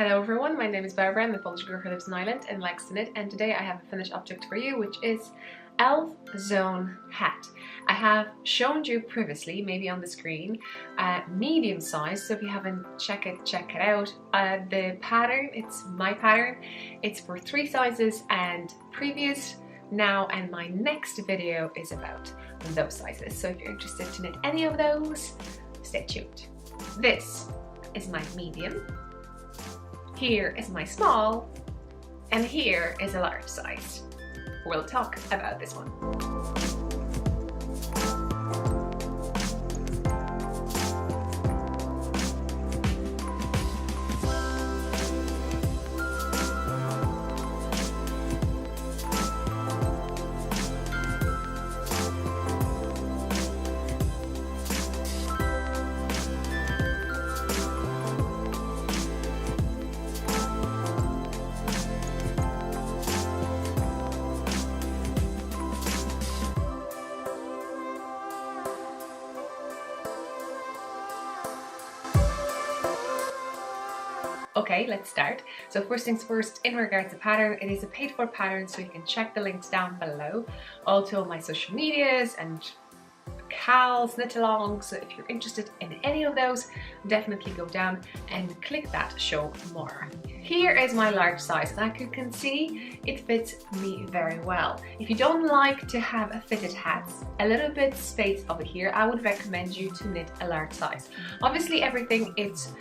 Hello everyone, my name is Barbara. I'm a Polish girl who lives in Ireland and likes to knit, and today I have a finished object for you, which is Elf Zone hat. I have shown you previously, maybe on the screen, medium size, so if you haven't check it out. The pattern, it's my pattern, it's for 3 sizes, and previous, now, and my next video is about those sizes. So if you're interested to knit any of those, stay tuned. This is my medium. Here is my small, and here is a large size. We'll talk about this one. Okay, let's start. So first things first, in regards to pattern, it is a paid for pattern, so you can check the links down below. Also my social medias and KALS knit along, so if you're interested in any of those, definitely go down and click that show more. Here is my large size. Like you can see, it fits me very well. If you don't like to have a fitted hats, a little bit space over here, I would recommend you to knit a large size. Obviously everything is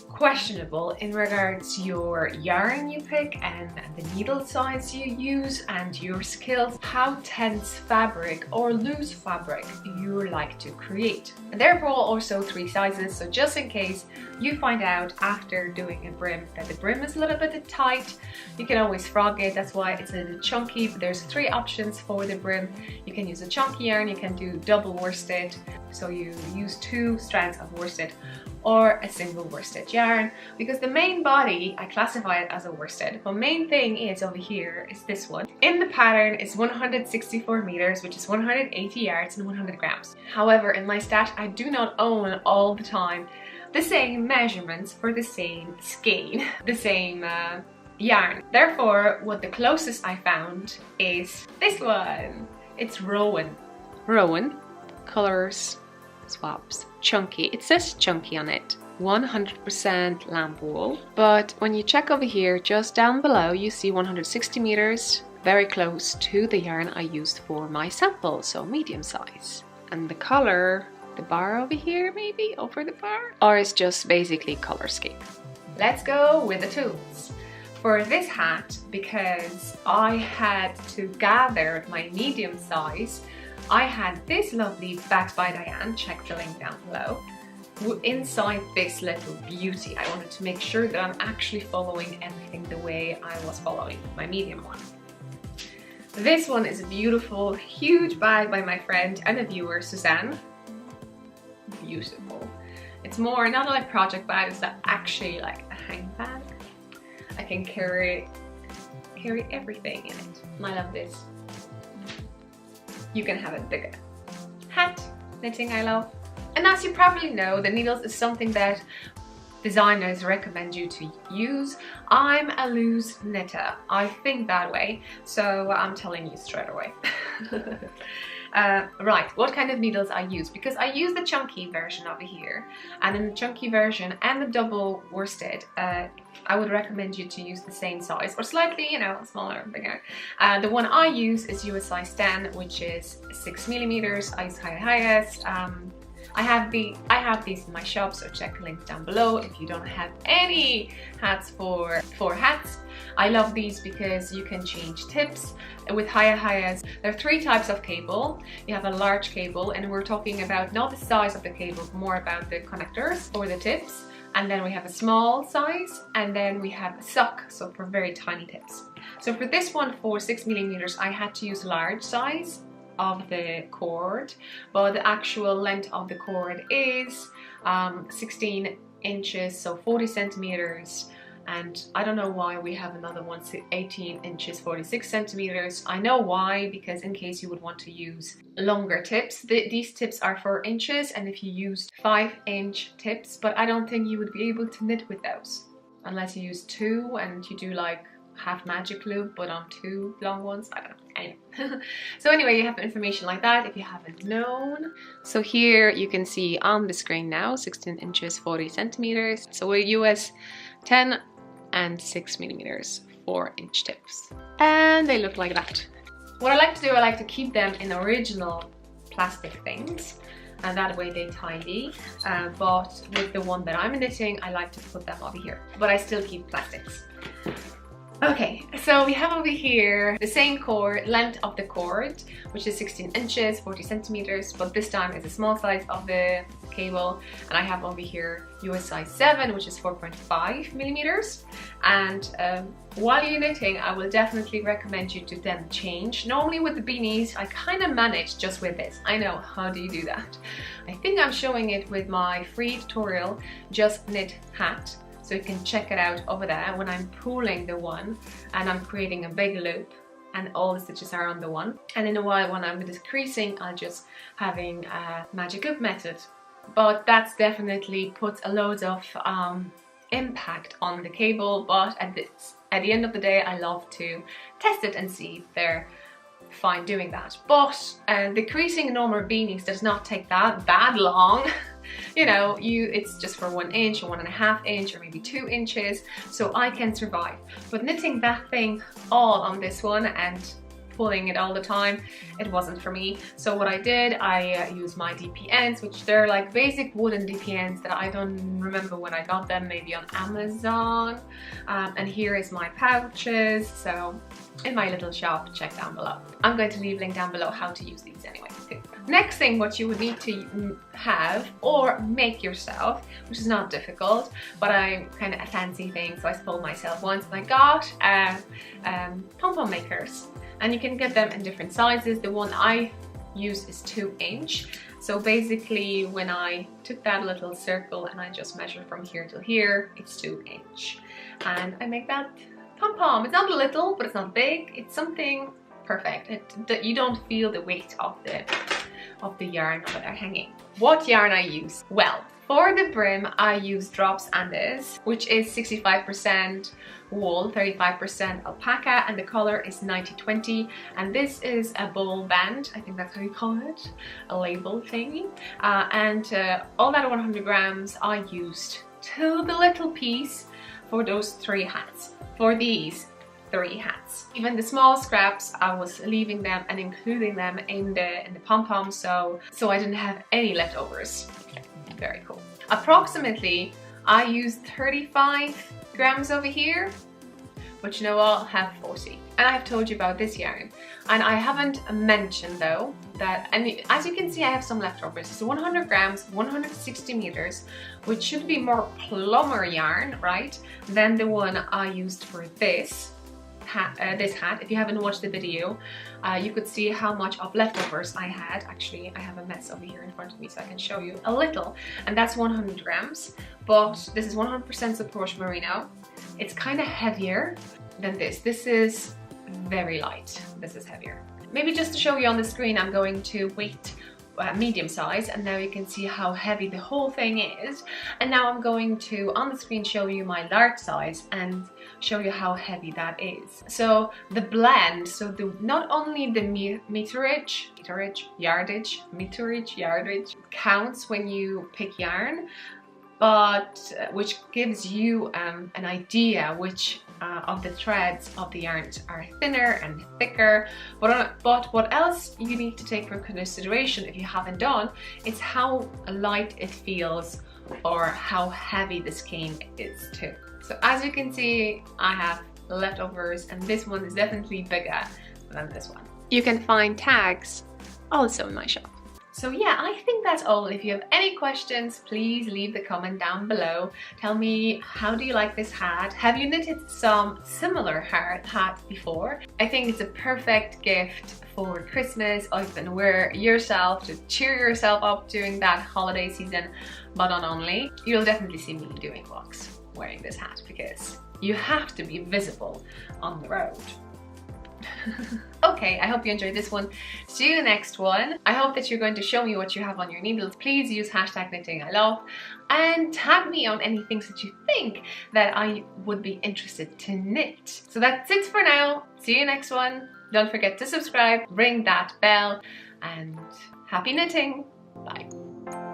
questionable in regards to your yarn you pick and the needle size you use and your skills, how tense fabric or loose fabric you like to create. And therefore also 3 sizes, so just in case you find out after doing a brim that the brim is a little bit tight, you can always frog it. That's why it's a little chunky, but there's 3 options for the brim. You can use a chunky yarn, you can do double worsted, so you use 2 strands of worsted, or a single worsted yarn, because the main body I classify it as a worsted, but main thing is over here is this one. In the pattern is 164 meters, which is 180 yards and 100 grams. However, in my stash I do not own all the time the same measurements for the same skein, the same yarn. Therefore, what the closest I found is this one. It's Rowan. Rowan colors swaps. Chunky. It says chunky on it. 100% lamb wool. But when you check over here, just down below, you see 160 meters, very close to the yarn I used for my sample, so medium size. And the color, the bar over here, maybe over the bar, or it's just basically color scheme. Let's go with the tools. For this hat, because I had to gather my medium size, I had this lovely Backed by Diane, check the link down below. Inside this little beauty, I wanted to make sure that I'm actually following everything the way I was following my medium one. This one is a beautiful, huge bag by my friend and a viewer, Suzanne. Beautiful. It's more, not like project bags, but actually like a hang bag. I can carry everything in it. I love this. You can have it bigger. Hat, knitting I love. And as you probably know, the needles is something that designers recommend you to use. I'm a loose knitter. I think that way, so I'm telling you straight away. Right, what kind of needles I use? Because I use the chunky version over here, and in the chunky version and the double worsted, I would recommend you to use the same size, or slightly, you know, smaller, bigger. The one I use is US size 10, which is 6 millimeters. I use highest. I have these in my shop, so check the link down below if you don't have any hats for hats. I love these because you can change tips with highest. There are 3 types of cable. You have a large cable, and we're talking about not the size of the cable, but more about the connectors or the tips. And then we have a small size, and then we have a sock, so for very tiny tips. So for this one, for 6 millimeters, I had to use large size of the cord, but the actual length of the cord is 16 inches, so 40 centimeters. And I don't know why we have another one, 18 inches, 46 centimeters. I know why, because in case you would want to use longer tips, these tips are 4 inches, and if you used 5-inch tips, but I don't think you would be able to knit with those. unless you use 2 and you do like half magic loop but on 2 long ones. I don't know. Anyway. So anyway, you have information like that if you haven't known. So here you can see on the screen now 16 inches 40 centimeters. So we're US 10 and 6 millimeters 4-inch tips, and they look like that. What I like to do, I like to keep them in original plastic things, and that way they tidy. But with the one that I'm knitting, I like to put them over here, but I still keep plastics. Okay, so we have over here the same cord, length of the cord, which is 16 inches 40 centimeters, but this time it's a small size of the cable, and I have over here US size 7, which is 4.5 millimeters. And while you're knitting, I will definitely recommend you to then change. Normally with the beanies, I kind of manage just with this. I know, how do you do that? I think I'm showing it with my free tutorial, Just Knit Hat. So you can check it out over there when I'm pulling the one and I'm creating a big loop and all the stitches are on the one. And in a while when I'm decreasing, I'll just having a magic loop method. But that's definitely puts a load of impact on the cable, but at the end of the day, I love to test it and see if they're fine doing that. But decreasing normal beanies does not take that long. You know, it's just for 1 inch or 1.5 inch or maybe 2 inches, so I can survive. But knitting that thing all on this one and pulling it all the time, it wasn't for me. So what I did, I used my DPNs, which they're like basic wooden DPNs that I don't remember when I got them, maybe on Amazon. And here is my pouches, so in my little shop, check down below. I'm going to leave a link down below how to use these anyway. Next thing, what you would need to have or make yourself, which is not difficult, but I'm kind of a fancy thing, so I spoiled myself once and I got Pom-Pom Makers. And you can get them in different sizes. The one I use is 2 inch. So basically when I took that little circle and I just measured from here to here, it's 2 inch. And I make that pom-pom. It's not little, but it's not big. It's something perfect. You don't feel the weight of the yarn over there hanging. What yarn I use? Well, for the brim, I use Drops and this, which is 65% wool, 35% alpaca, and the color is 90-20. And this is a ball band, I think that's how you call it, a label thingy. All that 100 grams I used to the little piece for those 3 hats. For these 3 hats. Even the small scraps, I was leaving them and including them in the pom-pom, so I didn't have any leftovers. Very cool. Approximately, I used 35 grams over here, but you know what, I'll have 40. And I have told you about this yarn. And I haven't mentioned though that, and as you can see, I have some leftovers. It's 100 grams, 160 meters, which should be more plumber yarn, right, than the one I used for this hat. If you haven't watched the video, you could see how much of leftovers I had. Actually, I have a mess over here in front of me, so I can show you a little. And that's 100 grams, but this is 100% support merino. It's kind of heavier than this. This is very light. This is heavier. Maybe just to show you on the screen, I'm going to weight medium size, and now you can see how heavy the whole thing is. And now I'm going to on the screen show you my large size and show you how heavy that is. So the blend, so not only the meterage counts when you pick yarn, but which gives you an idea which of the threads of the yarns are thinner and thicker. But what else you need to take into consideration if you haven't done, it's how light it feels or how heavy the skein is too. So as you can see, I have leftovers, and this one is definitely bigger than this one. You can find tags also in my shop. So yeah, I think that's all. If you have any questions, please leave the comment down below. Tell me, how do you like this hat? Have you knitted some similar hat before? I think it's a perfect gift for Christmas, or you can wear yourself to cheer yourself up during that holiday season, but not only. You'll definitely see me doing vlogs wearing this hat because you have to be visible on the road. Okay, I hope you enjoyed this one. See you next one. I hope that you're going to show me what you have on your needles. Please use hashtag knitting I love and tag me on any things that you think that I would be interested to knit. So that's it for now. See you next one. Don't forget to subscribe, ring that bell, and happy knitting. Bye.